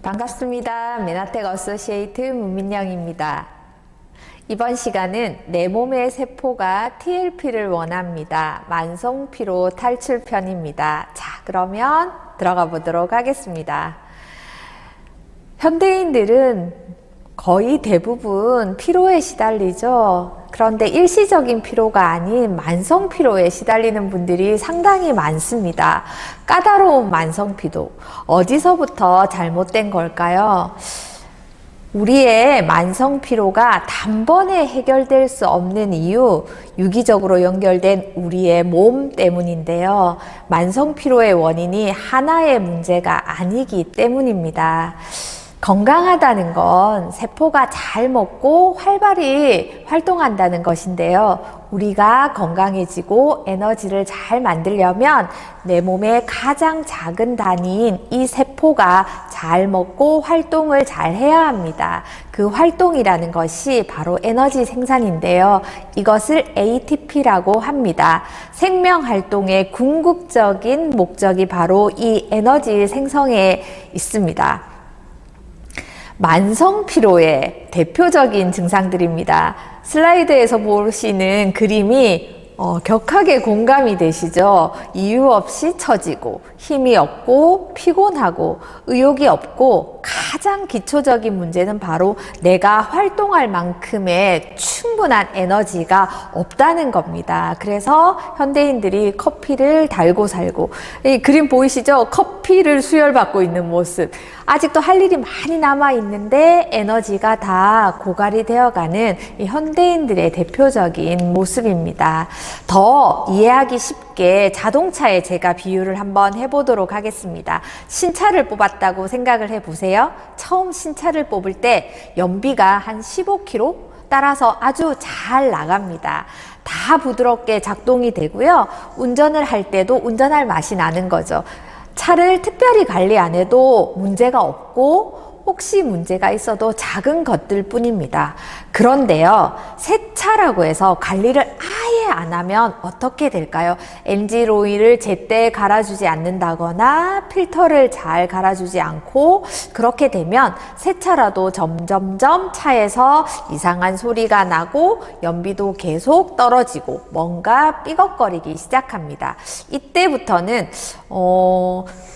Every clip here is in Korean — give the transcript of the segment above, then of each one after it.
반갑습니다. 메나텍 어소시에이트 문민영입니다. 이번 시간은 내 몸의 세포가 TLP를 원합니다. 만성피로 탈출편입니다. 자, 그러면 들어가 보도록 하겠습니다. 현대인들은 거의 대부분 피로에 시달리죠. 그런데 일시적인 피로가 아닌 만성 피로에 시달리는 분들이 상당히 많습니다. 까다로운 만성 피로. 어디서부터 잘못된 걸까요? 우리의 만성 피로가 단번에 해결될 수 없는 이유, 유기적으로 연결된 우리의 몸 때문인데요. 만성 피로의 원인이 하나의 문제가 아니기 때문입니다. 건강하다는 건 세포가 잘 먹고 활발히 활동한다는 것인데요. 우리가 건강해지고 에너지를 잘 만들려면 내 몸의 가장 작은 단위인 이 세포가 잘 먹고 활동을 잘 해야 합니다. 그 활동이라는 것이 바로 에너지 생산인데요. 이것을 ATP라고 합니다. 생명활동의 궁극적인 목적이 바로 이 에너지 생성에 있습니다. 만성 피로의 대표적인 증상들입니다. 슬라이드에서 보시는 그림이 격하게 공감이 되시죠? 이유 없이 처지고, 힘이 없고, 피곤하고, 의욕이 없고, 가장 기초적인 문제는 바로 내가 활동할 만큼의 충분한 에너지가 없다는 겁니다. 그래서 현대인들이 커피를 달고 살고, 이 그림 보이시죠? 커피를 수혈받고 있는 모습. 아직도 할 일이 많이 남아 있는데 에너지가 다 고갈이 되어가는 이 현대인들의 대표적인 모습입니다. 더 이해하기 쉽게 자동차에 제가 비유를 한번 해보도록 하겠습니다. 신차를 뽑았다고 생각을 해보세요. 처음 신차를 뽑을 때 연비가 한 15km? 따라서 아주 잘 나갑니다. 다 부드럽게 작동이 되고요. 운전을 할 때도 운전할 맛이 나는 거죠. 차를 특별히 관리 안 해도 문제가 없고 혹시 문제가 있어도 작은 것들 뿐입니다. 그런데요, 새 차라고 해서 관리를 아예 안 하면 어떻게 될까요? 엔진 오일을 제때 갈아주지 않는다거나 필터를 잘 갈아주지 않고 그렇게 되면 새 차라도 점점점 차에서 이상한 소리가 나고 연비도 계속 떨어지고 뭔가 삐걱거리기 시작합니다. 이때부터는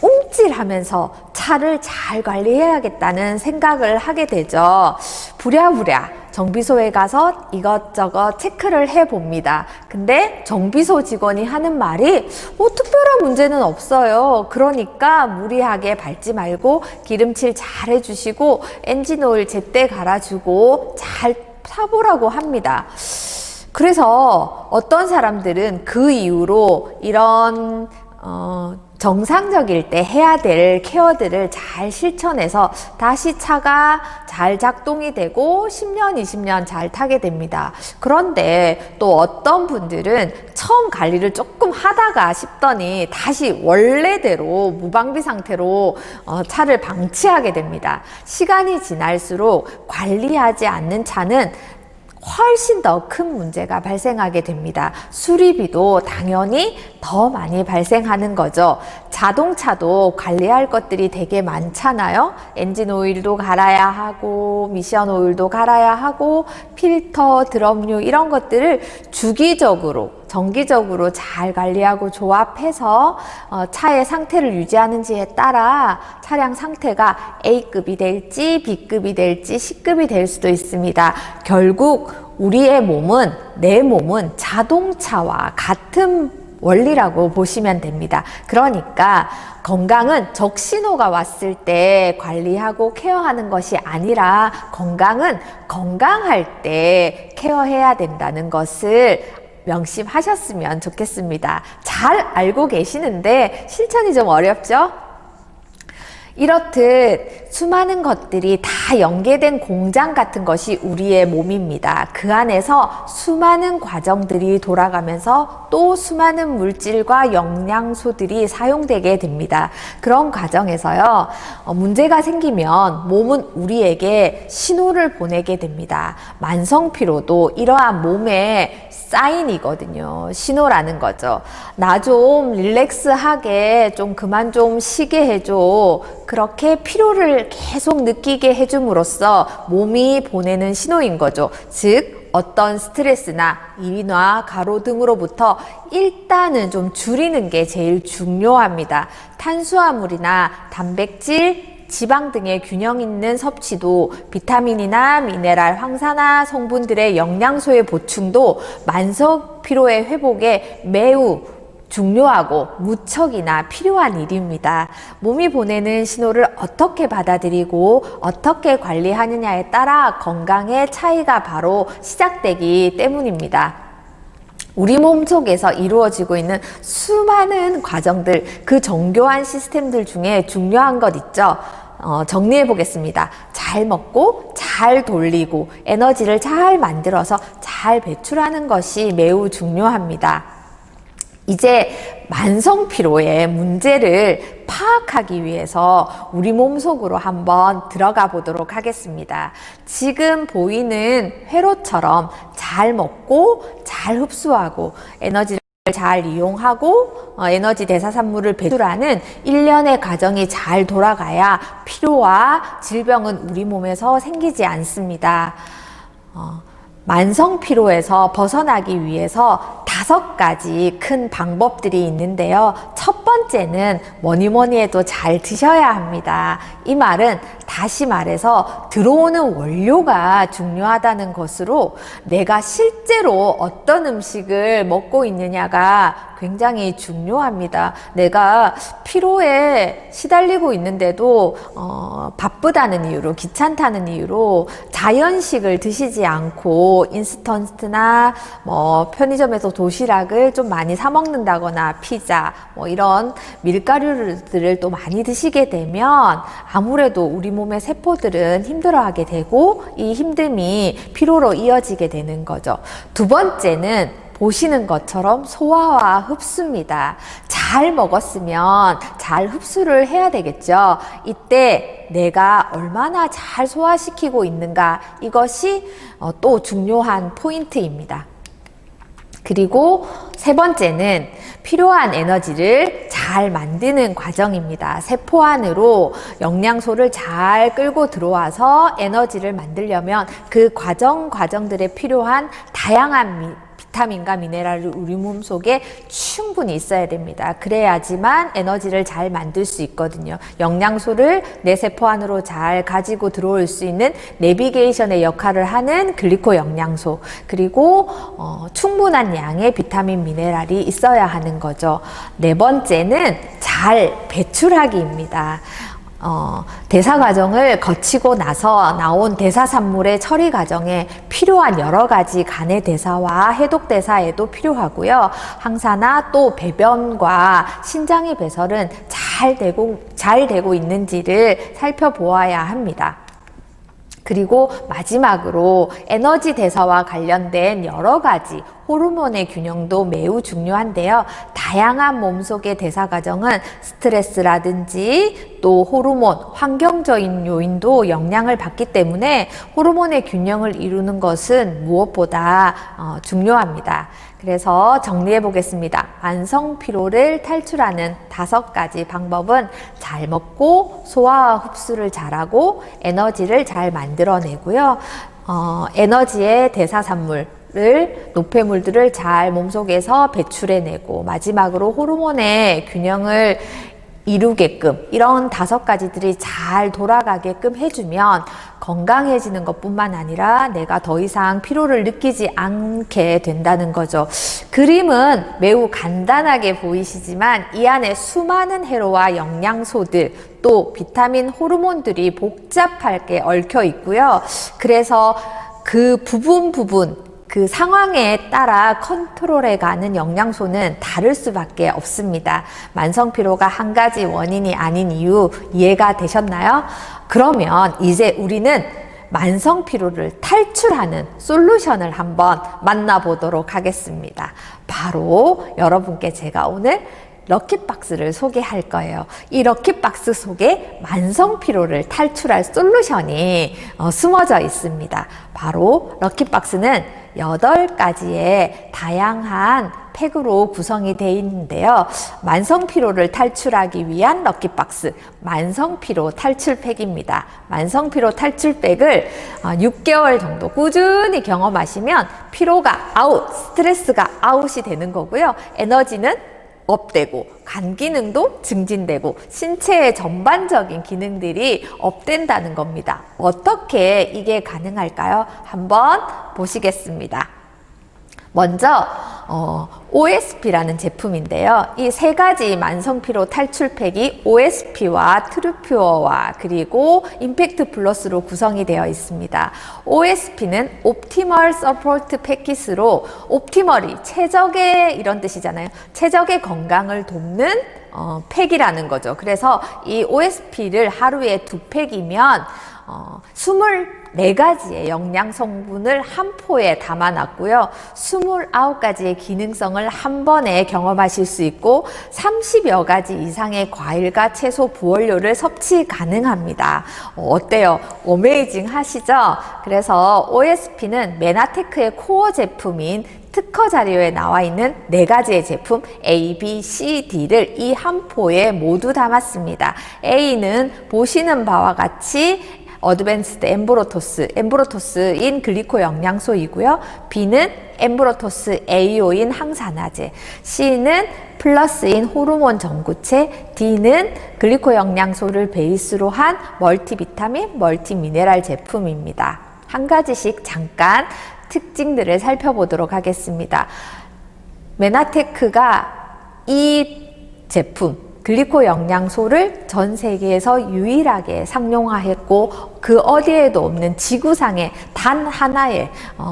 움찔하면서 차를 잘 관리해야겠다는 생각을 하게 되죠. 부랴부랴 정비소에 가서 이것저것 체크를 해봅니다. 근데 정비소 직원이 하는 말이 특별한 문제는 없어요. 그러니까 무리하게 밟지 말고 기름칠 잘 해주시고 엔진 오일 제때 갈아주고 잘 타보라고 합니다. 그래서 어떤 사람들은 그 이후로 이런 정상적일 때 해야 될 케어들을 잘 실천해서 다시 차가 잘 작동이 되고 10년, 20년 잘 타게 됩니다. 그런데 또 어떤 분들은 처음 관리를 조금 하다가 싶더니 다시 원래대로 무방비 상태로 차를 방치하게 됩니다. 시간이 지날수록 관리하지 않는 차는 훨씬 더 큰 문제가 발생하게 됩니다. 수리비도 당연히 더 많이 발생하는 거죠. 자동차도 관리할 것들이 되게 많잖아요. 엔진 오일도 갈아야 하고 미션 오일도 갈아야 하고 필터, 드럼류 이런 것들을 주기적으로 정기적으로 잘 관리하고 조합해서 차의 상태를 유지하는지에 따라 차량 상태가 A급이 될지 B급이 될지 C급이 될 수도 있습니다. 결국 우리의 몸은, 내 몸은 자동차와 같은 원리라고 보시면 됩니다. 그러니까 건강은 적신호가 왔을 때 관리하고 케어하는 것이 아니라 건강은 건강할 때 케어해야 된다는 것을 명심하셨으면 좋겠습니다. 잘 알고 계시는데 실천이 좀 어렵죠? 이렇듯 수많은 것들이 다 연계된 공장 같은 것이 우리의 몸입니다. 그 안에서 수많은 과정들이 돌아가면서 또 수많은 물질과 영양소들이 사용되게 됩니다. 그런 과정에서요, 문제가 생기면 몸은 우리에게 신호를 보내게 됩니다. 만성피로도 이러한 몸의 사인이거든요. 신호라는 거죠. 나 좀 릴렉스하게 좀 그만 좀 쉬게 해줘. 그렇게 피로를 계속 느끼게 해줌으로써 몸이 보내는 신호인 거죠. 즉 어떤 스트레스나 일이나 가로 등으로부터 일단은 좀 줄이는 게 제일 중요합니다. 탄수화물이나 단백질, 지방 등의 균형 있는 섭취도 비타민이나 미네랄, 황산화 성분들의 영양소의 보충도 만성 피로의 회복에 매우 중요하고 무척이나 필요한 일입니다. 몸이 보내는 신호를 어떻게 받아들이고 어떻게 관리하느냐에 따라 건강의 차이가 바로 시작되기 때문입니다. 우리 몸속에서 이루어지고 있는 수많은 과정들, 그 정교한 시스템들 중에 중요한 것 있죠. 정리해 보겠습니다. 잘 먹고 잘 돌리고 에너지를 잘 만들어서 잘 배출하는 것이 매우 중요합니다. 이제 만성 피로의 문제를 파악하기 위해서 우리 몸속으로 한번 들어가 보도록 하겠습니다. 지금 보이는 회로처럼 잘 먹고 잘 흡수하고 에너지를 잘 이용하고 에너지 대사산물을 배출하는 일련의 과정이 잘 돌아가야 피로와 질병은 우리 몸에서 생기지 않습니다. 만성 피로에서 벗어나기 위해서 5가지 큰 방법들이 있는데요. 첫 번째는 뭐니 해도 잘 드셔야 합니다. 이 말은 다시 말해서 들어오는 원료가 중요하다는 것으로 내가 실제로 어떤 음식을 먹고 있느냐가 굉장히 중요합니다. 내가 피로에 시달리고 있는데도 바쁘다는 이유로, 귀찮다는 이유로 자연식을 드시지 않고 인스턴트나 편의점에서 도시락을 좀 많이 사 먹는다거나 피자 이런 밀가루들을 또 많이 드시게 되면 아무래도 우리 몸의 세포들은 힘들어하게 되고 이 힘듦이 피로로 이어지게 되는 거죠. 두 번째는 보시는 것처럼 소화와 흡수입니다. 잘 먹었으면 잘 흡수를 해야 되겠죠. 이때 내가 얼마나 잘 소화시키고 있는가, 이것이 또 중요한 포인트입니다. 그리고 세 번째는 필요한 에너지를 잘 만드는 과정입니다. 세포 안으로 영양소를 잘 끌고 들어와서 에너지를 만들려면 그 과정들에 필요한 다양한 비타민과 미네랄이 우리 몸속에 충분히 있어야 됩니다. 그래야지만 에너지를 잘 만들 수 있거든요. 영양소를 내 세포 안으로 잘 가지고 들어올 수 있는 내비게이션의 역할을 하는 글리코 영양소, 그리고 충분한 양의 비타민 미네랄이 있어야 하는 거죠. 네 번째는 잘 배출하기입니다. 대사 과정을 거치고 나서 나온 대사산물의 처리 과정에 필요한 여러 가지 간의 대사와 해독 대사에도 필요하고요. 항산화 또 배변과 신장의 배설은 잘 되고 있는지를 살펴보아야 합니다. 그리고 마지막으로 에너지 대사와 관련된 여러 가지 호르몬의 균형도 매우 중요한데요. 다양한 몸속의 대사 과정은 스트레스라든지 또 호르몬, 환경적인 요인도 영향을 받기 때문에 호르몬의 균형을 이루는 것은 무엇보다 중요합니다. 그래서 정리해 보겠습니다. 만성 피로를 탈출하는 5가지 방법은 잘 먹고 소화와 흡수를 잘하고 에너지를 잘 만들어내고요. 에너지의 대사산물 노폐물들을 잘 몸속에서 배출해내고 마지막으로 호르몬의 균형을 이루게끔, 이런 5가지들이 잘 돌아가게끔 해주면 건강해지는 것뿐만 아니라 내가 더 이상 피로를 느끼지 않게 된다는 거죠. 그림은 매우 간단하게 보이시지만 이 안에 수많은 해로와 영양소들 또 비타민, 호르몬들이 복잡하게 얽혀 있고요. 그래서 그 부분 그 상황에 따라 컨트롤해 가는 영양소는 다를 수밖에 없습니다. 만성 피로가 한 가지 원인이 아닌 이유 이해가 되셨나요? 그러면 이제 우리는 만성 피로를 탈출하는 솔루션을 한번 만나보도록 하겠습니다. 바로 여러분께 제가 오늘 럭키박스를 소개할 거예요. 이 럭키박스 속에 만성 피로를 탈출할 솔루션이 숨어져 있습니다. 바로 럭키박스는 8가지의 다양한 팩으로 구성이 되어 있는데요. 만성피로를 탈출하기 위한 럭키박스 만성피로 탈출팩입니다. 만성피로 탈출팩을 6개월 정도 꾸준히 경험하시면 피로가 아웃, 스트레스가 아웃이 되는 거고요. 에너지는 업되고 간 기능도 증진되고 신체의 전반적인 기능들이 업된다는 겁니다. 어떻게 이게 가능할까요? 한번 보시겠습니다. 먼저 OSP라는 제품인데요. 이 세 가지 만성피로 탈출팩이 OSP와 트루퓨어와 그리고 임팩트 플러스로 구성이 되어 있습니다. OSP는 옵티멀 서포트 패키지로 옵티멀이 최적의 이런 뜻이잖아요. 최적의 건강을 돕는 팩이라는 거죠. 그래서 이 OSP를 하루에 2팩이면 24가지의 영양 성분을 한 포에 담아놨고요. 29가지의 기능성을 한 번에 경험하실 수 있고 30여 가지 이상의 과일과 채소 부원료를 섭취 가능합니다. 어때요? 어메이징 하시죠? 그래서 OSP는 메나테크의 코어 제품인 특허 자료에 나와 있는 4가지의 제품 A, B, C, D를 이 한 포에 모두 담았습니다. A는 보시는 바와 같이 어드밴스드 엠브로토스인 글리코 영양소이고요. B는 엠브로토스 AO인 항산화제, C는 플러스인 호르몬 전구체, D는 글리코 영양소를 베이스로 한 멀티비타민, 멀티미네랄 제품입니다. 한 가지씩 잠깐 특징들을 살펴보도록 하겠습니다. 메나테크가 이 제품 글리코 영양소를 전 세계에서 유일하게 상용화했고 그 어디에도 없는 지구상의 단 하나의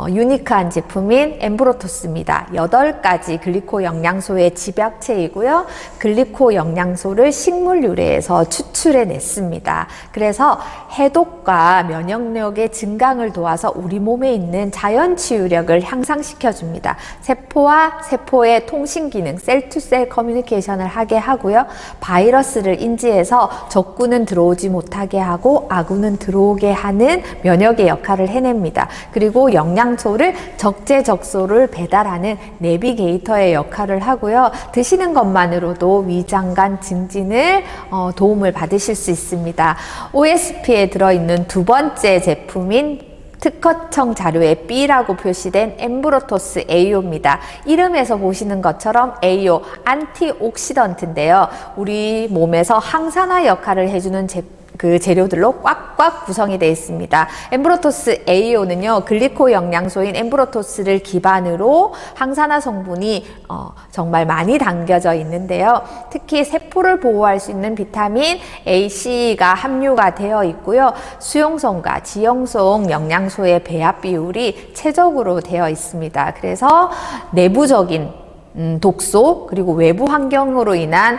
유니크한 제품인 엠브로토스입니다. 8가지 글리코 영양소의 집약체이고요. 글리코 영양소를 식물 유래에서 추출해냈습니다. 그래서 해독과 면역력의 증강을 도와서 우리 몸에 있는 자연 치유력을 향상시켜줍니다. 세포와 세포의 통신 기능, 셀투셀 커뮤니케이션을 하게 하고요. 바이러스를 인지해서 적군은 들어오지 못하게 하고 아군은 들어오게 하는 면역의 역할을 해냅니다. 그리고 영양소를 적재적소를 배달하는 내비게이터의 역할을 하고요. 드시는 것만으로도 위장관 증진을 도움을 받으실 수 있습니다. OSP에 들어있는 두 번째 제품인 특허청 자료에 B라고 표시된 엠브로토스 AO입니다. 이름에서 보시는 것처럼 AO, 안티옥시던트인데요. 우리 몸에서 항산화 역할을 해주는 그 재료들로 꽉꽉 구성이 되어 있습니다. 엠브로토스 AO는요, 글리코 영양소인 엠브로토스를 기반으로 항산화 성분이 정말 많이 담겨져 있는데요. 특히 세포를 보호할 수 있는 비타민 A, C가 함유가 되어 있고요. 수용성과 지용성 영양소의 배합 비율이 최적으로 되어 있습니다. 그래서 내부적인 독소 그리고 외부 환경으로 인한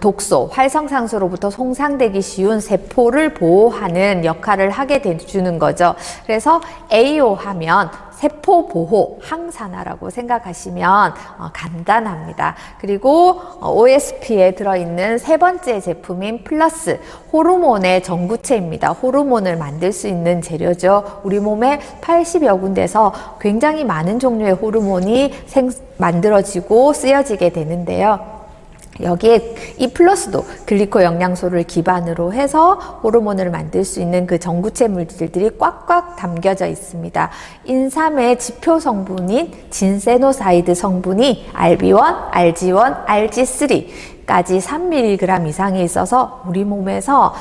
독소, 활성산소로부터 손상되기 쉬운 세포를 보호하는 역할을 하게 해주는 거죠. 그래서 AO 하면 세포 보호 항산화라고 생각하시면 간단합니다. 그리고 OSP에 들어있는 세 번째 제품인 플러스, 호르몬의 전구체입니다. 호르몬을 만들 수 있는 재료죠. 우리 몸에 80여 군데서 굉장히 많은 종류의 호르몬이 만들어지고 쓰여지게 되는데요. 여기에 이 플러스도 글리코 영양소를 기반으로 해서 호르몬을 만들 수 있는 그 전구체 물질들이 꽉꽉 담겨져 있습니다. 인삼의 지표 성분인 진세노사이드 성분이 RB1, RG1, RG3까지 3mg 이상이 있어서 우리 몸에서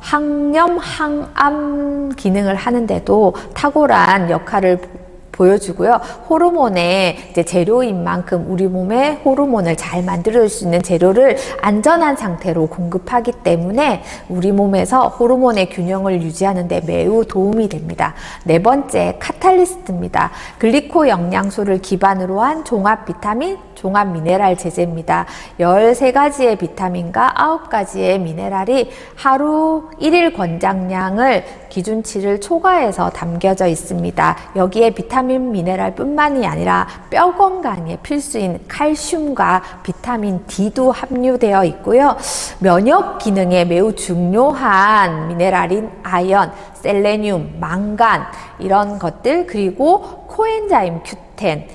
항염, 항암 기능을 하는데도 탁월한 역할을 보여주고요. 호르몬의 이제 재료인 만큼 우리 몸에 호르몬을 잘 만들어줄 수 있는 재료를 안전한 상태로 공급하기 때문에 우리 몸에서 호르몬의 균형을 유지하는 데 매우 도움이 됩니다. 네 번째, 카탈리스트입니다. 글리코 영양소를 기반으로 한 종합 비타민, 종합 미네랄 제제입니다. 13가지의 비타민과 9가지의 미네랄이 하루 1일 권장량을 기준치를 초과해서 담겨져 있습니다. 여기에 비타민, 미네랄 뿐만이 아니라 뼈 건강에 필수인 칼슘과 비타민 D도 함유되어 있고요. 면역 기능에 매우 중요한 미네랄인 아연, 셀레늄, 망간 이런 것들, 그리고 코엔자임 Q10,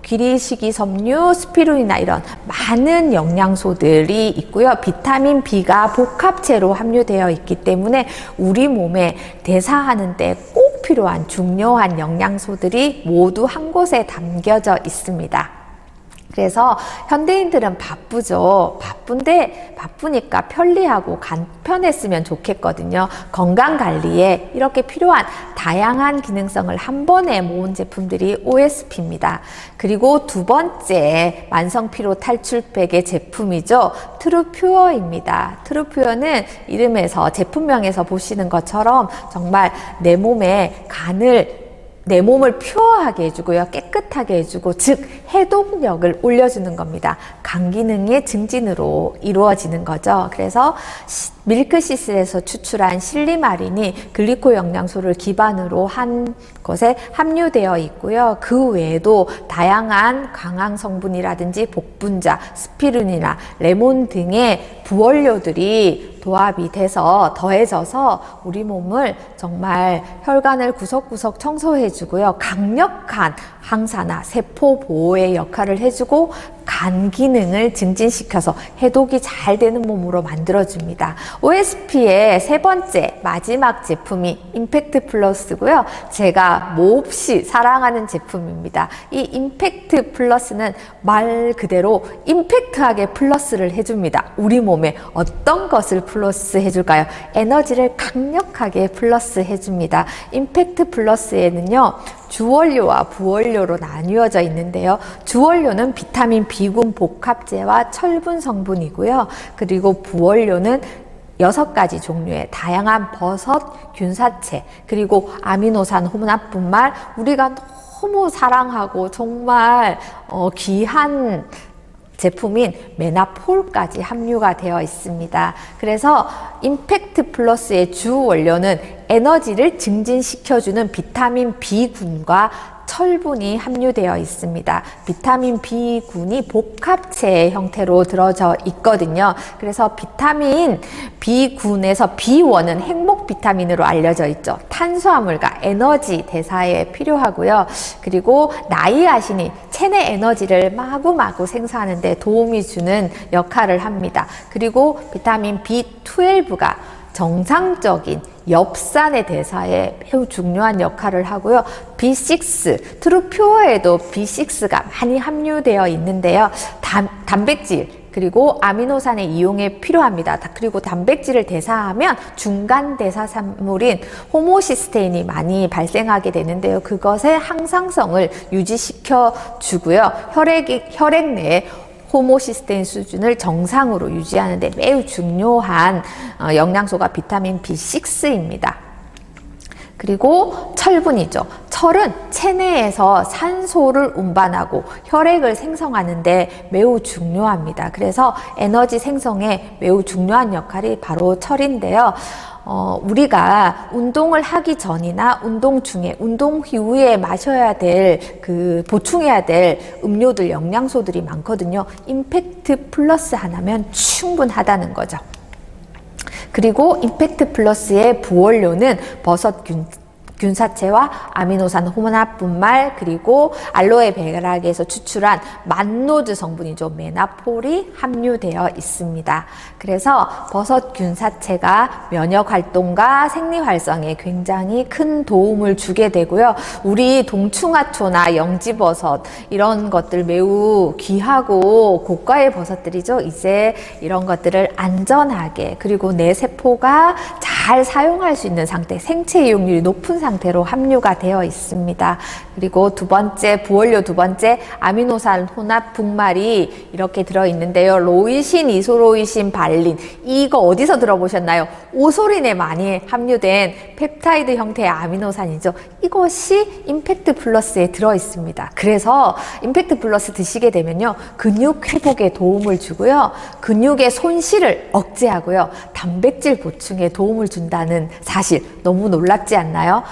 귀리식이섬유, 스피루리나 이런 많은 영양소들이 있고요. 비타민 B가 복합체로 함유되어 있기 때문에 우리 몸에 대사하는 데 꼭 필요한 중요한 영양소들이 모두 한 곳에 담겨져 있습니다. 그래서 현대인들은 바쁘죠. 바쁘니까 편리하고 간편했으면 좋겠거든요. 건강관리에 이렇게 필요한 다양한 기능성을 한 번에 모은 제품들이 OSP입니다. 그리고 두 번째 만성피로 탈출백의 제품이죠. 트루퓨어입니다. 트루퓨어는 이름에서 제품명에서 보시는 것처럼 정말 내 몸을 퓨어하게 해주고요. 깨끗하게 해주고, 즉 해독력을 올려주는 겁니다. 간 기능의 증진으로 이루어지는 거죠. 그래서 밀크시슬에서 추출한 실리마린이 글리코 영양소를 기반으로 한 것에 함유되어 있고요. 그 외에도 다양한 강황 성분이라든지 복분자, 스피루리나, 레몬 등의 부원료들이 도합이 돼서 더해져서 우리 몸을 정말 혈관을 구석구석 청소해주고요. 강력한 항산화, 세포 보호의 역할을 해주고 간 기능을 증진시켜서 해독이 잘 되는 몸으로 만들어줍니다. OSP의 세 번째 마지막 제품이 임팩트 플러스고요. 제가 몹시 사랑하는 제품입니다. 이 임팩트 플러스는 말 그대로 임팩트하게 플러스를 해줍니다. 우리 몸에 어떤 것을 플러스 해줄까요? 에너지를 강력하게 플러스 해줍니다. 임팩트 플러스에는요, 주원료와 부원료로 나뉘어져 있는데요. 주원료는 비타민 B군 복합제와 철분 성분이고요. 그리고 부원료는 6가지 종류의 다양한 버섯, 균사체, 그리고 아미노산 혼합분말, 우리가 너무 사랑하고 정말 귀한 제품인 메나폴까지 함유가 되어 있습니다. 그래서 임팩트 플러스의 주 원료는 에너지를 증진시켜주는 비타민 B군과 철분이 함유되어 있습니다. 비타민 B군이 복합체의 형태로 들어져 있거든요. 그래서 비타민 B군에서 B1은 행복 비타민으로 알려져 있죠. 탄수화물과 에너지 대사에 필요하고요. 그리고 나이아신이 체내 에너지를 마구마구 생산하는 데 도움이 주는 역할을 합니다. 그리고 비타민 B12가 정상적인 엽산의 대사에 매우 중요한 역할을 하고요. B6, 트루퓨어에도 B6가 많이 함유되어 있는데요. 단백질, 그리고 아미노산의 이용에 필요합니다. 그리고 단백질을 대사하면 중간 대사산물인 호모시스테인이 많이 발생하게 되는데요. 그것의 항상성을 유지시켜 주고요. 혈액 내에 호모시스테인 수준을 정상으로 유지하는 데 매우 중요한 영양소가 비타민 B6입니다. 그리고 철분이죠. 철은 체내에서 산소를 운반하고 혈액을 생성하는 데 매우 중요합니다. 그래서 에너지 생성에 매우 중요한 역할이 바로 철인데요. 우리가 운동을 하기 전이나 운동 중에, 운동 이후에 마셔야 될, 보충해야 될 음료들, 영양소들이 많거든요. 임팩트 플러스 하나면 충분하다는 거죠. 그리고 임팩트 플러스의 부원료는 버섯 균사체와 아미노산 혼합분말, 그리고 알로에 베라에서 추출한 만노즈 성분이죠. 메나폴이 함유되어 있습니다. 그래서 버섯 균사체가 면역 활동과 생리 활성에 굉장히 큰 도움을 주게 되고요. 우리 동충하초나 영지버섯 이런 것들 매우 귀하고 고가의 버섯들이죠. 이제 이런 것들을 안전하게, 그리고 내 세포가 잘 사용할 수 있는 상태, 생체 이용률이 높은 상태로 함유가 되어 있습니다. 그리고 부원료 두 번째 아미노산 혼합 분말이 이렇게 들어있는데요. 로이신, 이소로이신, 발린, 이거 어디서 들어보셨나요? 오소린에 많이 함유된 펩타이드 형태의 아미노산이죠. 이것이 임팩트 플러스에 들어있습니다. 그래서 임팩트 플러스 드시게 되면요, 근육 회복에 도움을 주고요, 근육의 손실을 억제하고요, 단백질 보충에 도움을 준다는 사실 너무 놀랍지 않나요?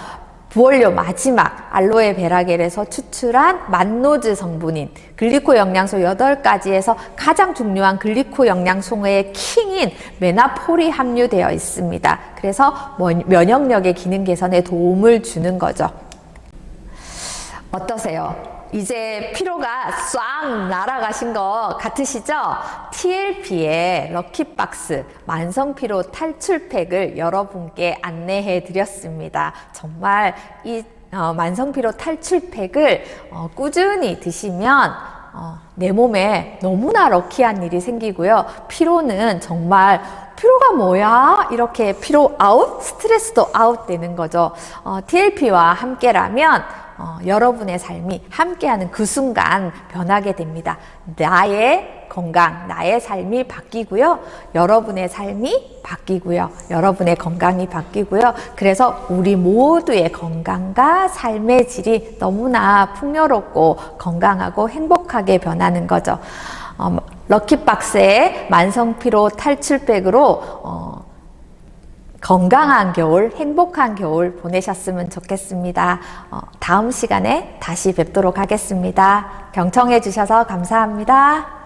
부원료 마지막 알로에 베라겔에서 추출한 만노즈 성분인 글리코 영양소 8가지에서 가장 중요한 글리코 영양소의 킹인 메나폴이 함유되어 있습니다. 그래서 면역력의 기능 개선에 도움을 주는 거죠. 어떠세요? 이제 피로가 싹 날아가신 것 같으시죠? TLP의 럭키박스 만성피로 탈출팩을 여러분께 안내해 드렸습니다. 정말 이 만성피로 탈출팩을 꾸준히 드시면 내 몸에 너무나 럭키한 일이 생기고요. 피로는 정말 피로가 뭐야? 이렇게 피로 아웃, 스트레스도 아웃 되는 거죠. TLP와 함께라면 여러분의 삶이 함께하는 그 순간 변하게 됩니다. 나의 건강, 나의 삶이 바뀌고요. 여러분의 삶이 바뀌고요. 여러분의 건강이 바뀌고요. 그래서 우리 모두의 건강과 삶의 질이 너무나 풍요롭고 건강하고 행복하게 변하는 거죠. 럭키박스의 만성피로 탈출팩으로 건강한 겨울, 행복한 겨울 보내셨으면 좋겠습니다. 다음 시간에 다시 뵙도록 하겠습니다. 경청해 주셔서 감사합니다.